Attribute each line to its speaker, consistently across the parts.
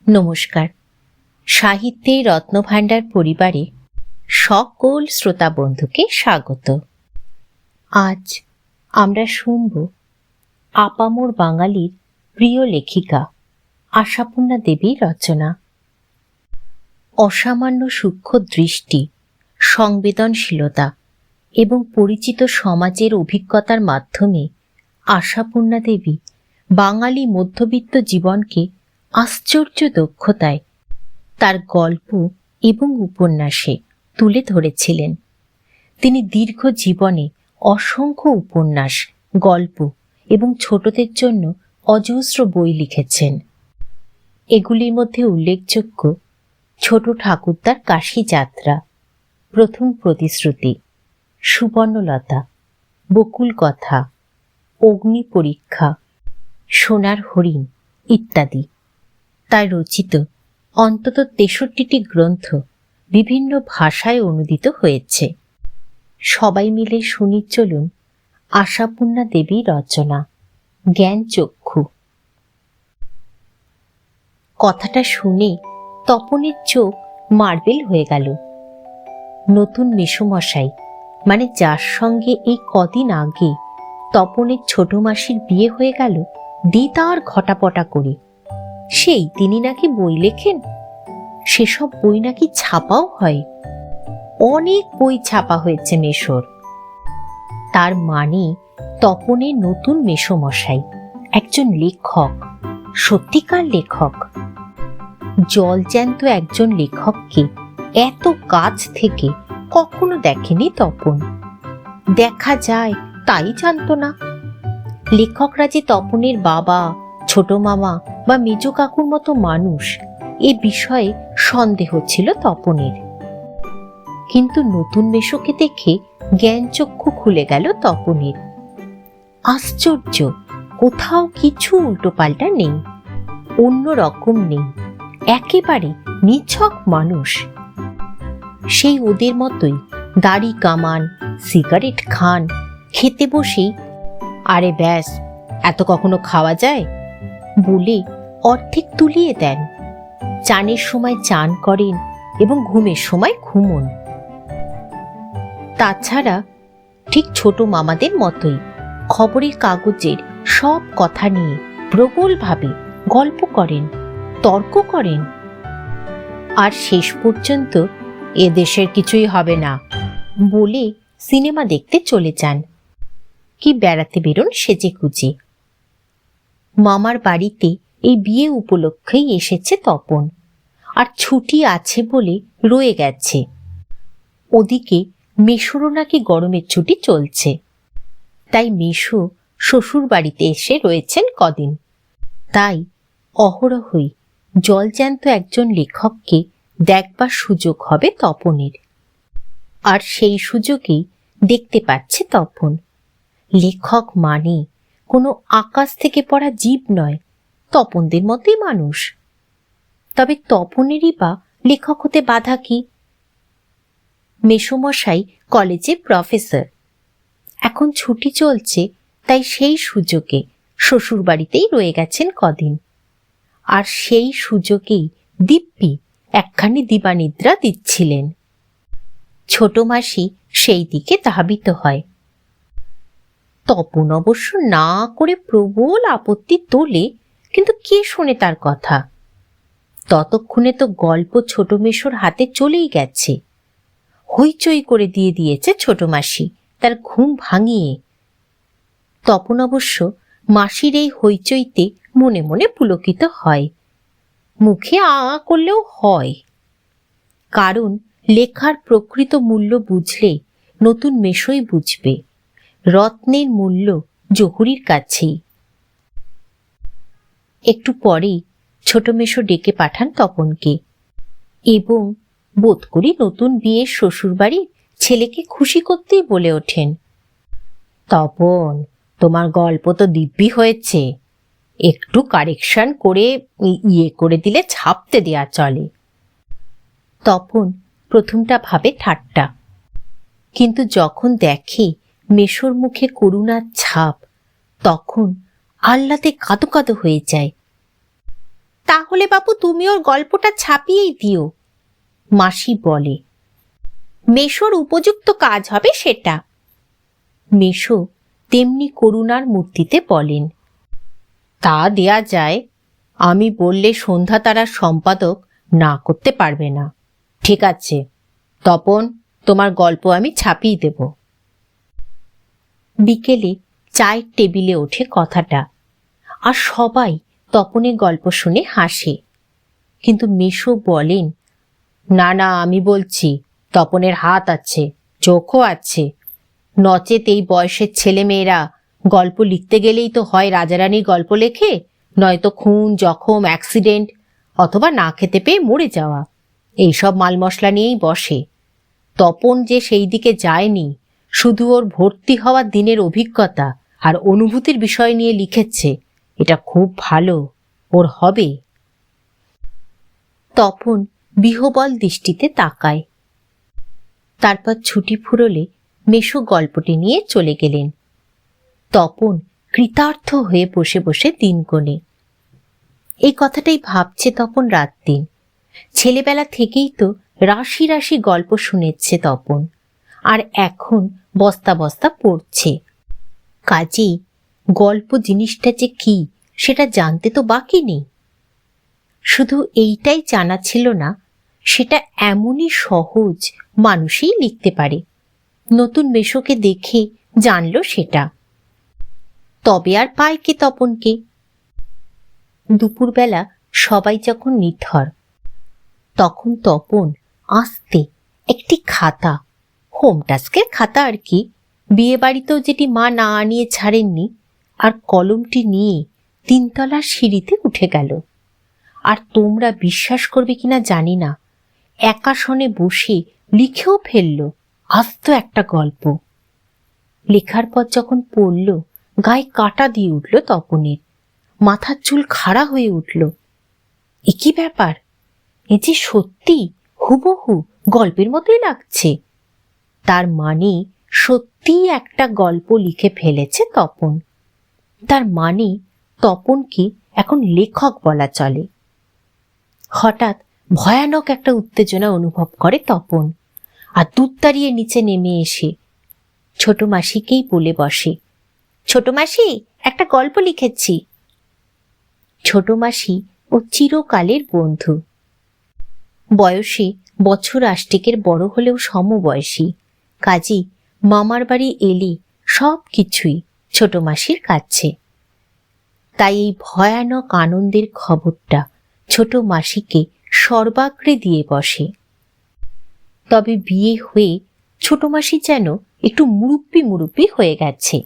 Speaker 1: নমস্কার। সাহিত্যের রত্নভাণ্ডার পরিবারে সকল শ্রোতা বন্ধুকে স্বাগত। আজ আমরা শুনব আপামর বাঙালির প্রিয় লেখিকা আশাপূর্ণা দেবীর রচনা। অসামান্য সূক্ষ্ম দৃষ্টি, সংবেদনশীলতা এবং পরিচিত সমাজের অভিজ্ঞতার মাধ্যমে আশাপূর্ণা দেবী বাঙালি মধ্যবিত্ত জীবনকে আশ্চর্য দক্ষতায় তার গল্প এবং উপন্যাসে তুলে ধরেছিলেন। তিনি দীর্ঘ জীবনে অসংখ্য উপন্যাস, গল্প এবং ছোটদের জন্য অজস্র বই লিখেছেন। এগুলির মধ্যে উল্লেখযোগ্য ছোট ঠাকুরদার কাশী যাত্রা, প্রথম প্রতিশ্রুতি, সুবর্ণলতা, বকুল কথা, অগ্নি পরীক্ষা, সোনার হরিণ ইত্যাদি। তার রচিত অন্তত 63টি গ্রন্থ বিভিন্ন ভাষায় অনুদিত হয়েছে। সবাই মিলে শুনি চলুন আশাপূর্ণা দেবীর রচনা জ্ঞানচক্ষু। কথাটা শুনে তপনের চোখ মার্বেল হয়ে গেল। নতুন মেসোমশাই, মানে যার সঙ্গে এই কদিন আগে তপনের ছোট মাসির বিয়ে হয়ে গেল দিদার ঘটাপটা করে, সেই তিনি নাকি বই লেখেন। সেসব বই নাকি ছাপাও হয়। অনেক বই ছাপা হয়েছে মেসোর। তার মানে তপনের নতুন মেসোমশাই একজন লেখক, সত্যিকার লেখক। জলজ্যান্ত একজন লেখককে এত কাছ থেকে কখনো দেখেনি তপন। দেখা যায় তাই জানতো না। লেখকরা যে তপনের বাবা, ছোট মামা বা মেজ কাকুর মতো মানুষ, এ বিষয়ে সন্দেহ ছিল তপনের। কিন্তু নতুন মেসোকে দেখে জ্ঞানচক্ষু খুলে গেল তপনের। আশ্চর্য, কোথাও কিছু উল্টোপাল্টা নেই, অন্য রকম নেই, একেবারে নিছক মানুষ। সেই ওদের মতোই দাড়ি কামান, সিগারেট খান, খেতে বসেই আরে ব্যাস, এত কখনো খাওয়া যায় বলে অর্ধেক তুলিয়ে দেন। চানের সময় চান করেন এবং ঘুমের সময় ঘুমন। তাছাড়া ঠিক ছোট মামাদের মতোই খবরের কাগজের সব কথা নিয়ে প্রবলভাবে গল্প করেন, তর্ক করেন। আর শেষ পর্যন্ত এ দেশের কিছুই হবে না বলে সিনেমা দেখতে চলে যান, কি বেড়াতে বেরোন সেজে গুজে। মামার বাড়িতে এই বিয়ে উপলক্ষেই এসেছে তপন, আর ছুটি আছে বলে রয়ে গেছে। ওদিকে মেসোরও নাকি গরমের ছুটি চলছে, তাই মেসো শ্বশুর বাড়িতে এসে রয়েছেন কদিন। তাই অহরহই জলজ্যান্ত একজন লেখককে দেখবার সুযোগ হবে তপনের। আর সেই সুযোগেই দেখতে পাচ্ছে তপন। লেখক মানে কোনো আকাশ থেকে পড়া জীব নয়, তপনদের মতোই মানুষ। তবে তপনেরই বা লেখক হতে বাধা কি? মেসোমশাই কলেজে প্রফেসর, এখন ছুটি চলছে, তাই সেই সুযোগে শ্বশুর বাড়িতেই রয়ে গেছেন কদিন। আর সেই সুযোগেই দিব্যি একখানি দিবানিদ্রা দিচ্ছিলেন। ছোট মাসি সেই দিকে ধাবিত হয়। তপন অবশ্য না করে প্রবল আপত্তি তোলে, কিন্তু কে শোনে তার কথা? ততক্ষণে তো গল্প ছোট মেসোর হাতে চলেই গেছে। হইচই করে দিয়ে দিয়েছে ছোট মাসি তার ঘুম ভাঙিয়ে। তপন অবশ্য মাসির এই হইচইতে মনে মনে পুলকিত হয়, মুখে আ করলেও হয়। কারণ লেখার প্রকৃত মূল্য বুঝলে নতুন মেসোই বুঝবে, রত্নের মূল্য জহুরির কাছেই। একটু পরেই ছোট মেসো ডেকে পাঠান তপনকে এবং বোধ করি নতুন বিয়ের শ্বশুরবাড়ির ছেলেকে খুশি করতেই বলে ওঠেন, তপন, তোমার গল্প তো দিব্যি হয়েছে, একটু কারেকশন করে ইয়ে করে দিলে ছাপতে দেয়া চলে। তপন প্রথমটা ভাবে ঠাট্টা, কিন্তু যখন দেখে মেসোর মুখে করুণার ছাপ, তখন আহ্লাদে কাঁদো কাঁদো হয়ে যায়। তাহলে বাপু তুমি ওর গল্পটা ছাপিয়েই দিও, মাসি বলে। মেশোর উপযুক্ত কাজ হবে সেটা। মেশো তেমনি করুণার মূর্তিতে বলেন, তা দেয়া যায়, আমি বললে সন্ধ্যা তারার সম্পাদক না করতে পারবে না। ঠিক আছে তপন, তোমার গল্প আমি ছাপিয়ে দেব। বিকেলে চায়ের টেবিলে ওঠে কথাটা, আর সবাই তপনের গল্প শুনে হাসে। কিন্তু মেশো বলেন, না না, আমি বলছি তপনের হাত আছে, চোখও আছে, নচেত এই বয়সের ছেলেমেয়েরা গল্প লিখতে গেলেই তো হয় রাজারানীর গল্প লেখে, নয়তো খুন, জখম, অ্যাক্সিডেন্ট, অথবা না খেতে পেয়ে মরে যাওয়া, এইসব মাল মশলা নিয়েই বসে। তপন যে সেই দিকে যায়নি, শুধু ওর ভর্তি হওয়ার দিনের অভিজ্ঞতা আর অনুভূতির বিষয় নিয়ে লিখেছে, এটা খুব ভালো, ওর হবে। তপন বিহবল দৃষ্টিতে তাকায়। তারপর ছুটি ফুরোলে মেশো গল্পটি নিয়ে চলে গেলেন। তপন কৃতার্থ হয়ে বসে বসে দিন গোনে। এই কথাটাই ভাবছে তপন রাত দিন। ছেলেবেলা থেকেই তো রাশি রাশি গল্প শুনেছে তপন, আর এখন বস্তা বস্তা পড়ছে। কাজেই গল্প জিনিসটা যে কি সেটা জানতে তো বাকি নেই। শুধু এইটাই জানা ছিল না সেটা এমনই সহজ মানুষই লিখতে পারে। নতুন মেশোকে দেখে জানল সেটা। তবে আর পায় কে তপনকে? দুপুরবেলা সবাই যখন নিথর, তখন তপন আস্তে একটি খাতা, হোম টাস্কের খাতা আর কি, বিয়ে বাড়িতেও যেটি মা না আনিয়ে ছাড়েননি, আর কলমটি নিয়ে 3 তলার সিঁড়িতে উঠে গেল। আর তোমরা বিশ্বাস করবে কিনা জানি না, একাসনে বসে লিখেও ফেলল আস্ত একটা গল্প। লেখার পর যখন পড়ল, গায়ে কাঁটা দিয়ে উঠল তপনের, মাথার চুল খাড়া হয়ে উঠল। এ কি ব্যাপার? এ যে সত্যি হুবহু গল্পের মতোই লাগছে। তার মানে সত্যিই একটা গল্প লিখে ফেলেছে তপন। তার মানে তপনকে এখন লেখক বলা চলে। হঠাৎ ভয়ানক একটা উত্তেজনা অনুভব করে তপন, আর দুধ তাড়িয়ে নিচে নেমে এসে ছোট মাসিকেই বলে বসে, ছোট মাসি, একটা গল্প লিখেছি। ছোট মাসি ও চিরকালের বন্ধু, বয়সে বছর 8 বড় হলেও সমবয়সী। কাজী মামার বাড়ি এলে সব কিছুই ছোট মাসির কাছে। তাই এই ভয়ানক আনন্দের খবরটা ছোট মাসিকে সর্বাগ্রে দিয়ে বসে। তবে বিয়ে হয়ে ছোট মাসি যেন একটু মুরুব্বি হয়ে গেছে।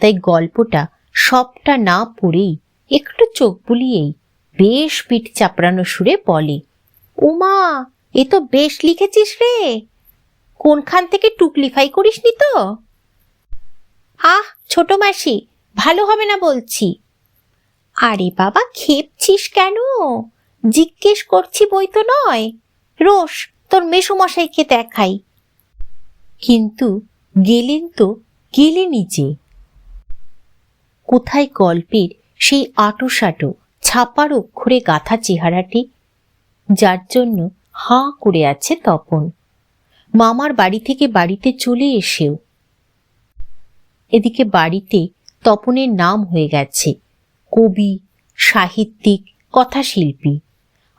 Speaker 1: তাই গল্পটা সবটা না পড়েই একটু চোখ বুলিয়েই বেশ পিঠ চাপড়ানো সুরে বলে, ওমা, এ তো বেশ লিখেছিস রে, কোনখান থেকে টুকলিফাই করিসনি তো? আহ ছোট মাসি, ভালো হবে না বলছি। আরে বাবা, খেপছিস কেন? জিজ্ঞেস করছি বই তো নয়, রোস তোর মেসোমশাইকে দেখাই। কিন্তু গেলেনই যে। কোথায় গল্পের সেই আঁটোসাঁটো ছাপার অক্ষরে গাঁথা চেহারাটি, যার জন্য হাঁ করে আছে তপন, মামার বাড়ি থেকে বাড়িতে চলে এসেও। এদিকে বাড়িতে তপনের নাম হয়ে গেছে কবি, সাহিত্যিক, কথাশিল্পী,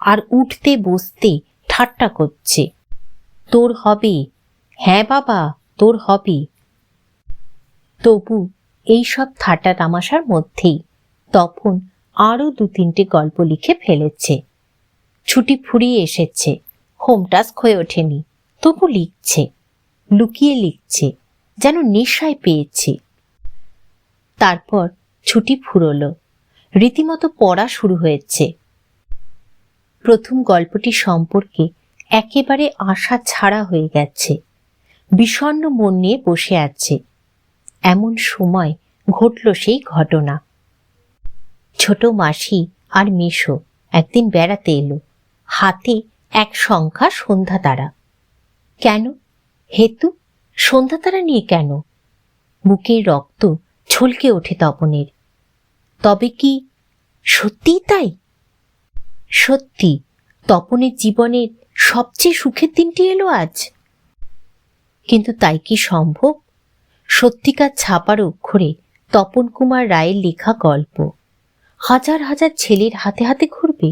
Speaker 1: আর উঠতে বসতে ঠাট্টা করছে, তোর হবে, হ্যাঁ বাবা তোর হবে। তবু এইসব ঠাট্টা তামাশার মধ্যেই তপন আরও 2-3টে গল্প লিখে ফেলেছে। ছুটি ফুরিয়ে এসেছে, হোম টাস্ক হয়ে ওঠেনি, তবু লিখছে, লুকিয়ে লিখছে, যেন নেশায় পেয়েছে। তারপর ছুটি ফুরোলো, রীতিমতো পড়া শুরু হয়েছে। প্রথম গল্পটি সম্পর্কে একেবারে আশা ছাড়া হয়ে গেছে, বিষণ্ণ মন নিয়ে বসে আছে। এমন সময় ঘটল সেই ঘটনা। ছোট মাসি আর মেশো একদিন বেড়াতে এলো, হাতে এক সংখ্যা সন্ধ্যা তারা। কেন? হেতু সন্ধ্যা তারা নিয়ে কেন? বুকের রক্ত ছলকে ওঠে তপনের। তবে কি সত্যিই তাই? সত্যি তপনের জীবনের সবচেয়ে সুখের দিনটি এলো আজ। কিন্তু তাই কি সম্ভব? সত্যিকার ছাপার অক্ষরে তপন কুমার রায়ের লেখা গল্প হাজার হাজার ছেলের হাতে হাতে ঘুরবে?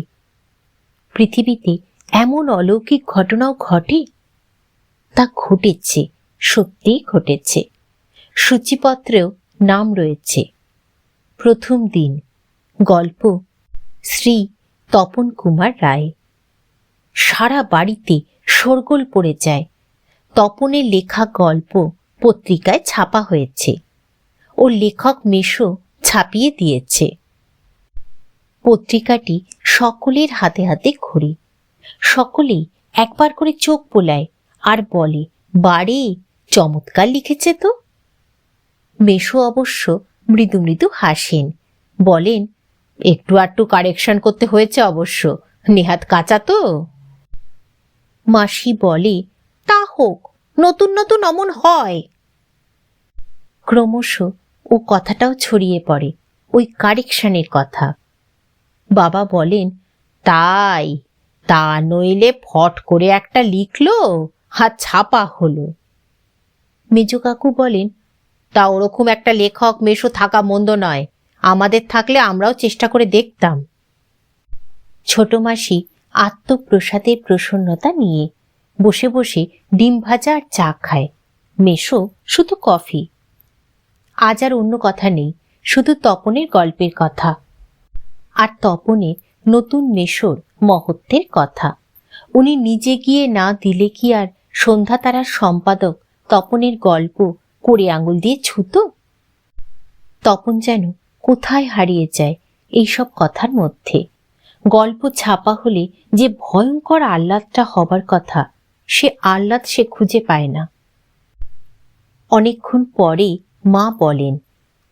Speaker 1: পৃথিবীতে এমন অলৌকিক ঘটনাও ঘটে? তা ঘটেছে, সত্যিই ঘটেছে। সূচিপত্রেও নাম রয়েছে। প্রথম দিন, গল্প শ্রী তপন কুমার রায়। সারা বাড়িতে শোরগোল পড়ে যায়। তপনের লেখা গল্প পত্রিকায় ছাপা হয়েছে। ও লেখক মেশো ছাপিয়ে দিয়েছে। পত্রিকাটি সকলের হাতে হাতে ঘুরে। সকলেই একবার করে চোখ বোলায় আর বলে, বারে, চমৎকার লিখেছে তো। মেশো অবশ্য মৃদু মৃদু হাসেন, বলেন, একটু আধটু কারেকশন করতে হয়েছে অবশ্য, নেহাত কাঁচা তো। মাসি বলে, তা হোক, নতুন নতুন অমন হয়। ক্রমশ ও কথাটাও ছড়িয়ে পড়ে, ওই কারেকশনের কথা। বাবা বলেন, তাই, তা নইলে ফট করে একটা লিখলো আর ছাপা হলো। মেজ কাকু বলেন, তা ওরকম একটা লেখক মেশো থাকা মন্দ নয়, আমাদের থাকলে আমরাও চেষ্টা করে দেখতাম। ছোট মাসি আত্মপ্রসাদের প্রসন্নতা নিয়ে বসে বসে ডিম ভাজা আর চা খায়। মেশো শুধু কফি। আজ আর অন্য কথা নেই, শুধু তপনের গল্পের কথা আর তপনের নতুন মেশোর মহত্বের কথা। উনি নিজে গিয়ে না দিলে কি আর সন্ধ্যা তারার সম্পাদক তপনের গল্প করে আঙুল দিয়ে ছুত? তপন যেন কোথায় হারিয়ে যায় এইসব কথার মধ্যে। গল্প ছাপা হলে যে ভয়ঙ্কর আহ্লাদটা হবার কথা, সে আহ্লাদ সে খুঁজে পায় না। অনেকক্ষণ পরে মা বলেন,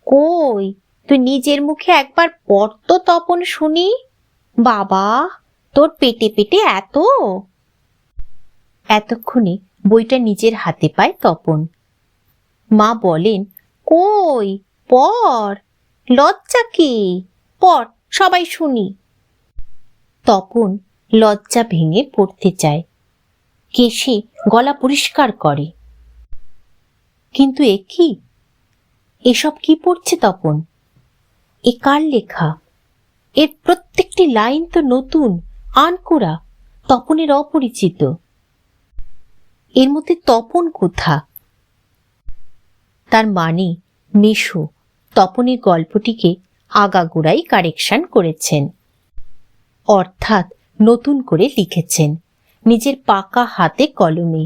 Speaker 1: কই, তুই নিজের মুখে একবার পড় তো তপন শুনি। বাবা, তোর পেটে পেটে এত। এতক্ষণে বইটা নিজের হাতে পায় তপন। মা বলেন, কই, পড়, লজ্জা কি, পড়, সবাই শুনি। তপন লজ্জা ভেঙে পড়তে চায়, কেশে গলা পরিষ্কার করে। কিন্তু এ কি, এসব কি পড়ছে তপন? এ কার লেখা? এর প্রত্যেকটি লাইন তো নতুন, আনকোড়া, তপনের অপরিচিত। এর মধ্যে তপন কোথা? তার মানে মেশো তপনের গল্পটিকে আগাগোড়াই কারেকশন করেছেন, অর্থাৎ নতুন করে লিখেছেন নিজের পাকা হাতে কলমে।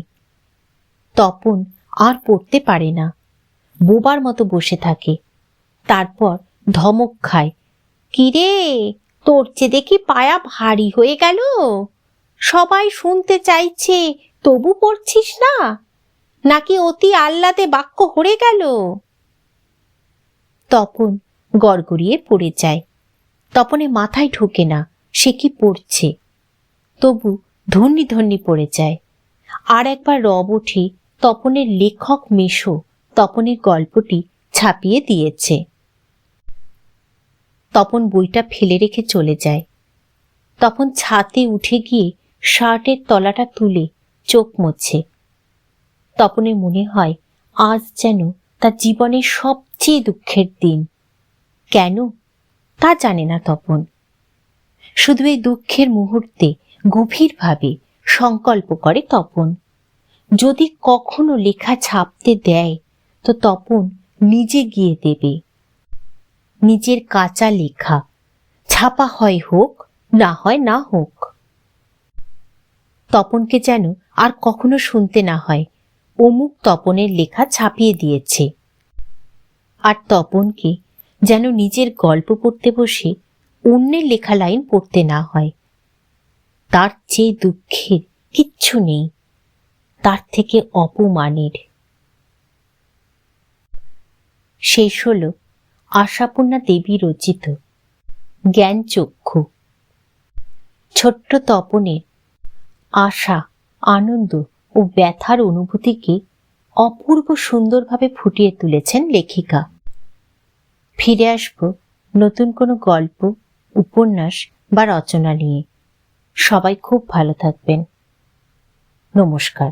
Speaker 1: তপন আর পড়তে পারে না, বোবার মতো বসে থাকে। তারপর ধমক খায়, কিরে, তোর চেয়ে দেখি পায়া ভারী হয়ে গেল, সবাই শুনতে চাইছে তবু পড়ছিস না, নাকি অতি আহ্লাদে বাক্য হরে গেল? তপন গড়গড়িয়ে পড়ে যায়। তপনে মাথায় ঢোকে না সে কি পড়ছে, তবু ধন্যি ধন্যি পড়ে যায়। আর একবার রব ওঠে, তপনের লেখক মেশো তপনের গল্পটি ছাপিয়ে দিয়েছে। তপন বইটা ফেলে রেখে চলে যায়। তখন ছাতে উঠে গিয়ে শার্টের তলাটা তুলে চোখ মোছে। তপনের মনে হয় আজ যেন তার জীবনের সবচেয়ে দুঃখের দিন। কেন তা জানে না তপন, শুধু এই দুঃখের মুহূর্তে গভীরভাবে সংকল্প করে তপন, যদি কখনো লেখা ছাপতে দেয় তো তপন নিজে গিয়ে দেবে। নিজের কাঁচা লেখা ছাপা হয় হোক, না হয় না হোক। তপনকে যেন আর কখনো শুনতে না হয় অমুক তপনের লেখা ছাপিয়ে দিয়েছে। আর তপনকে যেন নিজের গল্প পড়তে বসে অন্যের লেখা লাইন পড়তে না হয়। তার চেয়ে দুঃখের কিচ্ছু নেই, তার থেকে অপমানের। শেষ হল আশাপূর্ণা দেবী রচিত জ্ঞানচক্ষু। ছোট্ট তপনের আশা, আনন্দ ও ব্যথার অনুভূতিকে অপূর্ব সুন্দরভাবে ফুটিয়ে তুলেছেন লেখিকা। ফিরে আসব নতুন কোনো গল্প, উপন্যাস বা রচনা নিয়ে। সবাই খুব ভালো থাকবেন। নমস্কার।